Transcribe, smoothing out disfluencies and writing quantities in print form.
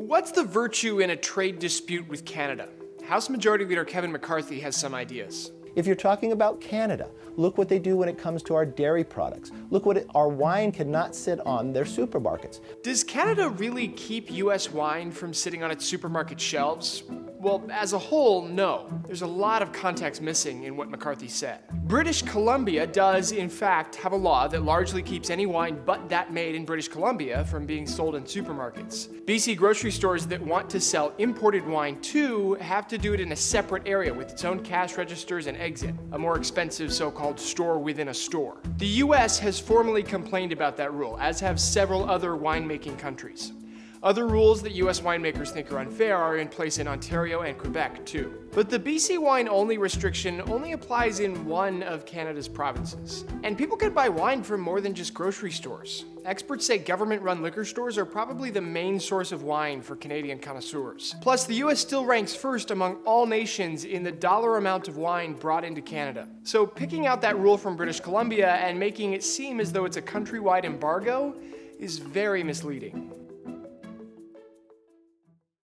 What's the virtue in a trade dispute with Canada? House Majority Leader Kevin McCarthy has some ideas. If you're talking about Canada, look what they do when it comes to our dairy products. Look what our wine cannot sit on their supermarkets. Does Canada really keep U.S. wine from sitting on its supermarket shelves? Well, as a whole, no. There's a lot of context missing in what McCarthy said. British Columbia does, in fact, have a law that largely keeps any wine but that made in British Columbia from being sold in supermarkets. BC grocery stores that want to sell imported wine too have to do it in a separate area with its own cash registers and exit, a more expensive so-called store within a store. The US has formally complained about that rule, as have several other winemaking countries. Other rules that US winemakers think are unfair are in place in Ontario and Quebec too. But the BC wine-only restriction only applies in one of Canada's provinces. And people can buy wine from more than just grocery stores. Experts say government-run liquor stores are probably the main source of wine for Canadian connoisseurs. Plus, the US still ranks first among all nations in the dollar amount of wine brought into Canada. So picking out that rule from British Columbia and making it seem as though it's a countrywide embargo is very misleading.